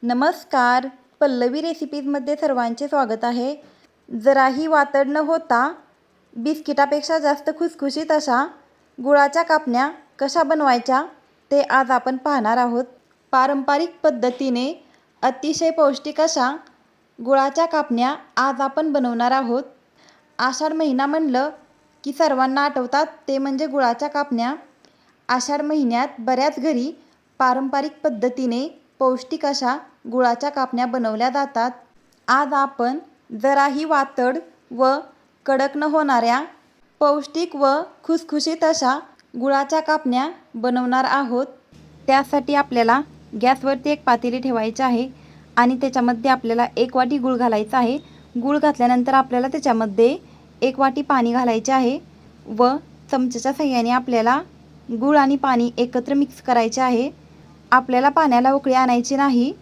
नमस्कार. पल्लवी रेसिपीजमध्ये सर्वांचे स्वागत आहे. जराही वातड न होता बिस्किटापेक्षा जास्त खुसखुशीत अशा गुळाच्या कापण्या कशा बनवायच्या ते आज आपण पाहणार आहोत. पारंपरिक पद्धतीने अतिशय पौष्टिक अशा गुळाच्या कापण्या आज आपण बनवणार आहोत. आषाढ महिना म्हणलं की सर्वांना आठवतात ते म्हणजे गुळाच्या कापण्या. आषाढ महिन्यात बऱ्याच घरी पारंपरिक पद्धतीने पौष्टिक अशा गुळाच्या कापण्या बनवल्या जातात. आज आपण जराही वातड व कडक न होणाऱ्या पौष्टिक व खुसखुशीत अशा गुळाच्या कापण्या बनवणार आहोत. त्यासाठी आपल्याला गॅसवरती एक पातेली ठेवायचे आहे आणि त्याच्यामध्ये आपल्याला 1 वाटी गूळ घालायचा आहे. गूळ घातल्यानंतर आपल्याला त्याच्यामध्ये 1 वाटी पाणी घालायचे आहे व चमच्याच्या साहाय्याने आपल्याला गूळ आणि पाणी एकत्र मिक्स करायचे आहे. आपल्याला पाण्याला उकळी आणायची नाही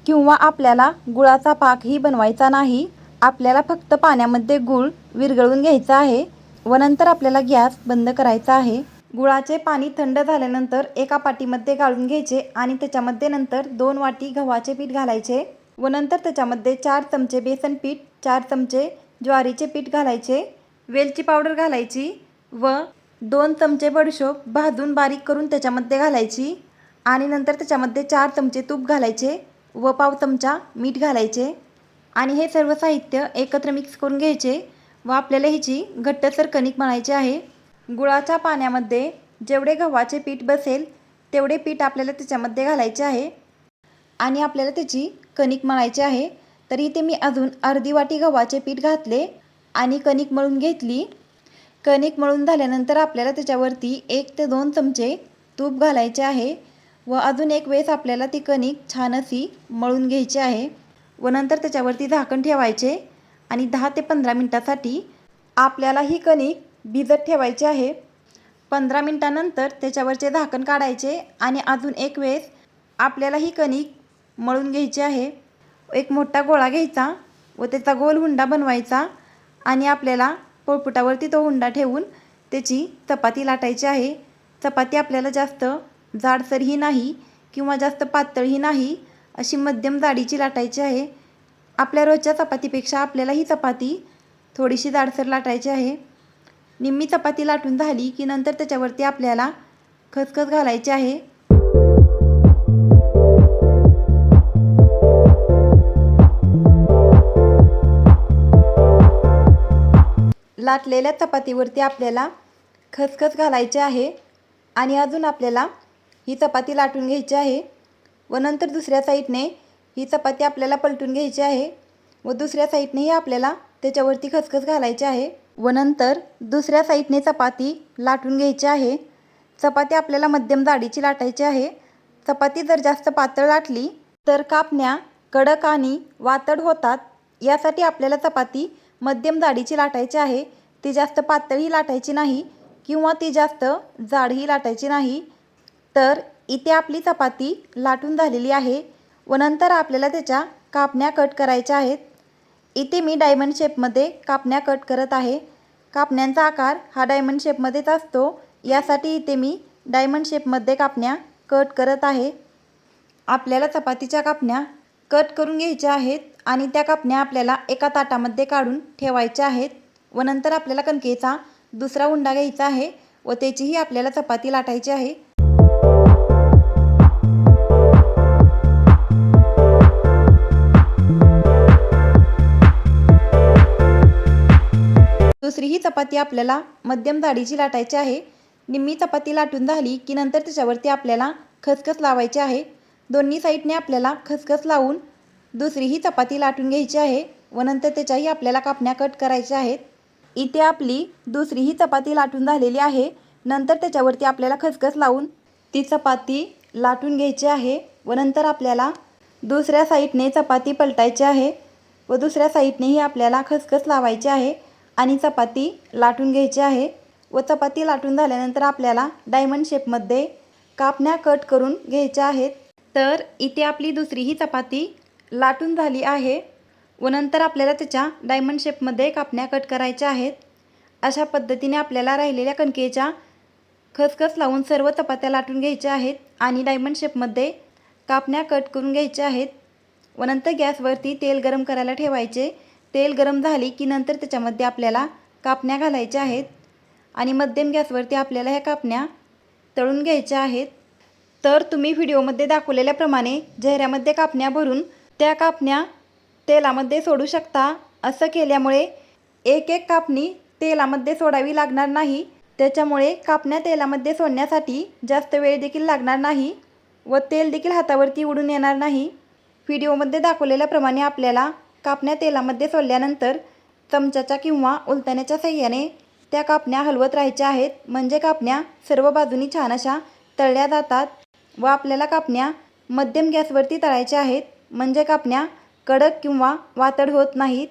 किंवा आपल्याला गुळाचा पाकही बनवायचा नाही. आपल्याला फक्त पाण्यामध्ये गूळ विरघळवून घ्यायचा आहे व नंतर आपल्याला गॅस बंद करायचा आहे. गुळाचे पाणी थंड झाल्यानंतर एका पाटीमध्ये गाळून घ्यायचे आणि त्याच्यामध्ये नंतर 2 वाटी गव्हाचे पीठ घालायचे व नंतर त्याच्यामध्ये 4 चमचे बेसन पीठ, 4 चमचे ज्वारीचे पीठ घालायचे, वेलची पावडर घालायची व 2 चमचे बडीशोप भाजून बारीक करून त्याच्यामध्ये घालायची आणि नंतर त्याच्यामध्ये 4 चमचे तूप घालायचे व पाव चमचा मीठ घालायचे आणि हे सर्व साहित्य एकत्र मिक्स करून घ्यायचे व आपल्याला ह्याची घट्टसर कणिक मळायची आहे. गुळाच्या पाण्यामध्ये जेवढे गव्हाचे पीठ बसेल तेवढे पीठ आपल्याला त्याच्यामध्ये घालायचे आहे आणि आपल्याला त्याची कणिक मळायची आहे. तर इथे मी अजून अर्धी वाटी गव्हाचे पीठ घातले आणि कणिक मळून घेतली. कणिक मळून झाल्यानंतर आपल्याला त्याच्यावरती 1 ते 2 चमचे तूप घालायचे आहे व अजून एक वेळेस आपल्याला ती कणिक छान अशी मळून घ्यायची आहे व नंतर त्याच्यावरती झाकण ठेवायचे आणि 10 ते 15 मिनिटासाठी आपल्याला ही कणिक भिजत ठेवायची आहे. 15 मिनिटानंतर त्याच्यावरचे झाकण काढायचे आणि अजून एक वेळेस आपल्याला ही कणिक मळून घ्यायची आहे. एक मोठा गोळा घ्यायचा व त्याचा गोल हुंडा बनवायचा आणि आपल्याला पोळपाटावरती तो हुंडा ठेवून त्याची चपाती लाटायची आहे. चपाती आपल्याला जास्त जाडसरही नाही किंवा जास्त पातळही नाही, अशी मध्यम जाडीची लाटायची आहे. आपल्या रोजच्या चपातीपेक्षा आपल्याला ही चपाती थोडीशी जाडसर लाटायची आहे. निम्मी चपाती लाटून झाली की नंतर त्याच्यावरती आपल्याला खसखस घालायची आहे. लाटलेल्या चपातीवरती आपल्याला खसखस घालायचे आहे आणि अजून आपल्याला ही चपाती लाटून घ्यायची आहे व नंतर दुसऱ्या साईडने ही चपाती आपल्याला पलटून घ्यायची आहे व दुसऱ्या साईडनेही आपल्याला त्याच्यावरती खसखस घालायची आहे व नंतर दुसऱ्या साईडने चपाती लाटून घ्यायची आहे. चपाती आपल्याला मध्यम जाडीची लाटायची आहे. चपाती जर जास्त पातळ लाटली तर कापण्या कडक आणि वातड होतात. यासाठी आपल्याला चपाती मध्यम जाडीची लाटायची आहे. ती जास्त पातळही लाटायची नाही किंवा ती जास्त जाडही लाटायची नाही. तर इथे आपली चपाती लाटून झालेली आहे व नंतर आपल्याला त्याच्या कापण्या कट करायच्या आहेत. इथे मी डायमंड शेपमध्ये कापण्या कट करत आहे. कापण्यांचा आकार हा डायमंड शेपमध्येच असतो, यासाठी इथे मी डायमंड शेपमध्ये कापण्या कट करत आहे. आपल्याला चपातीच्या कापण्या कट करून घ्यायच्या आहेत आणि त्या कापण्या आपल्याला एका ताटामध्ये काढून ठेवायच्या आहेत व नंतर आपल्याला कणकेचा दुसरा उंडा घ्यायचा आहे व त्याचीही आपल्याला चपाती लाटायची आहे. दुसरी ही चपाती आपल्याला मध्यम जाडीची लाटायची आहे. निम्मी चपाती लाटून झाली की नंतर त्याच्यावरती आपल्याला खसखस लावायची आहे. दोन्ही साईडने आपल्याला खसखस लावून दुसरी ही चपाती लाटून घ्यायची आहे व नंतर त्याच्याही आपल्याला कापण्या कट करायच्या आहेत. इथे आपली दुसरी ही चपाती लाटून झालेली आहे. नंतर त्याच्यावरती आपल्याला खसखस लावून ती चपाती लाटून घ्यायची आहे व नंतर आपल्याला दुसऱ्या साईडने चपाती पलटायची आहे व दुसऱ्या साईडनेही आपल्याला खसखस लावायची आहे आणि चपाती लाटून घ्यायची आहे व चपाती लाटून झाल्यानंतर आपल्याला डायमंड शेपमध्ये कापण्या कट करून घ्यायच्या आहेत. तर इथे आपली दुसरी ही चपाती लाटून झाली आहे व नंतर आपल्याला त्याच्या डायमंड शेपमध्ये कापण्या कट करायच्या आहेत. अशा पद्धतीने आपल्याला राहिलेल्या कणकेच्या खसखस लावून सर्व चपात्या लाटून घ्यायच्या आहेत आणि डायमंड शेपमध्ये कापण्या कट करून घ्यायच्या आहेत. व नंतर गॅसवरती तेल गरम करायला ठेवायचे। तेल गरम झाली की नंतर त्याच्यामध्ये आपल्याला कापण्या घालायच्या आहेत आणि मध्यम गॅसवरती आपल्याला ह्या कापण्या तळून घ्यायच्या आहेत। तर तुम्ही व्हिडिओमध्ये दाखवलेल्याप्रमाणे चेहऱ्यामध्ये कापण्या भरून त्या कापण्या तेलामध्ये सोडू शकता। असं केल्यामुळे एक एक कापणी तेलामध्ये सोडावी लागणार नाही, त्याच्यामुळे कापण्या तेलामध्ये सोडण्यासाठी जास्त वेळ देखील लागणार नाही व तेल देखील हातावरती उडून येणार नाही। व्हिडिओमध्ये दाखवलेल्याप्रमाणे आपल्याला कापण्या तेलामध्ये सोडल्यानंतर चमच्याच्या किंवा उलटण्याच्या साहाय्याने त्या कापण्या हलवत राहायच्या आहेत, म्हणजे कापण्या सर्व बाजूनी छान अशा तळल्या जातात व आपल्याला कापण्या मध्यम गॅसवरती तळायच्या आहेत, म्हणजे कापण्या कडक किंवा वातड होत नाहीत।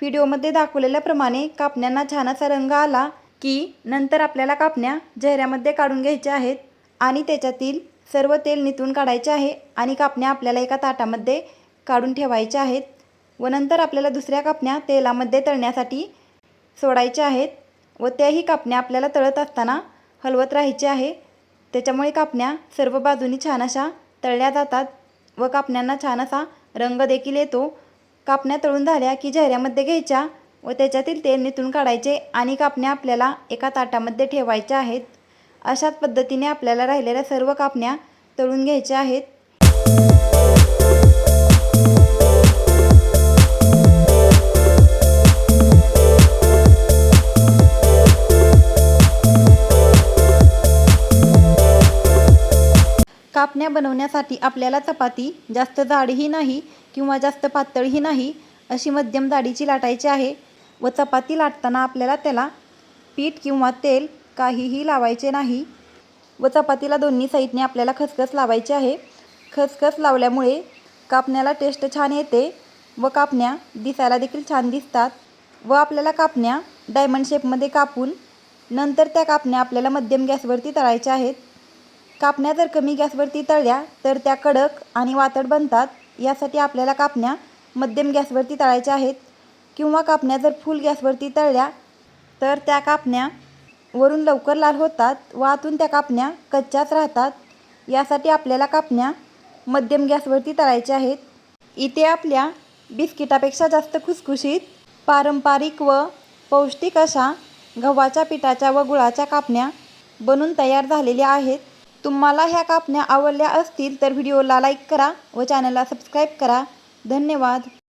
व्हिडिओमध्ये दाखवलेल्याप्रमाणे कापण्यांना छान असा रंग आला की नंतर आपल्याला कापण्या चेहऱ्यामध्ये काढून घ्यायच्या आहेत आणि त्याच्यातील सर्व तेल निथळून काढायचे आहे आणि कापण्या आपल्याला एका ताटामध्ये काढून ठेवायच्या आहेत व नंतर आपल्याला दुसऱ्या कापण्या तेलामध्ये तळण्यासाठी सोडायच्या आहेत व त्याही कापण्या आपल्याला तळत असताना हलवत राहायचे आहे, त्याच्यामुळे कापण्या सर्व बाजूनी छान अशा तळल्या जातात व कापण्यांना छान असा रंग देखील येतो। कापण्या तळून झाल्या की चेहऱ्यामध्ये घ्यायच्या व त्याच्यातील तेल निथळून काढायचे आणि कापण्या आपल्याला एका ताटामध्ये ठेवायच्या आहेत। अशाच पद्धतीने आपल्याला राहिलेल्या सर्व कापण्या तळून घ्यायच्या आहेत। कापण्या बनवण्यासाठी आपल्याला चपाती जास्त जाडही नाही किंवा जास्त पातळही नाही, अशी मध्यम जाडीची लाटायची आहे व चपाती लाटताना आपल्याला त्याला पीठ किंवा तेल काहीही लावायचे नाही व चपातीला दोन्ही साईडने आपल्याला खसखस लावायची आहे। खसखस लावल्यामुळे कापण्याला टेस्ट छान येते व कापण्या दिसायला देखील छान दिसतात व आपल्याला कापण्या डायमंड शेपमध्ये कापून नंतर त्या कापण्या आपल्याला मध्यम गॅसवरती तळायच्या आहेत। कापण्या जर कमी गॅसवरती तळल्या तर त्या कडक आणि वातड बनतात, यासाठी आपल्याला कापण्या मध्यम गॅसवरती तळायच्या आहेत किंवा कापण्या जर फुल गॅसवरती तळल्या तर त्या कापण्या वरून लवकर लाल होतात व आतून त्या कापण्या कच्च्याच राहतात, यासाठी आपल्याला कापण्या मध्यम गॅसवरती तळायच्या आहेत। इथे आपल्या बिस्किटापेक्षा जास्त खुसखुशीत, पारंपरिक व पौष्टिक अशा गव्हाच्या पिठाच्या व गुळाच्या कापण्या बनून तयार झालेल्या आहेत। तुम्हाला ह्या कापण्या आवडल्या असतील तर व्हिडिओला लाईक करा व चॅनलला सबस्क्राईब करा। धन्यवाद।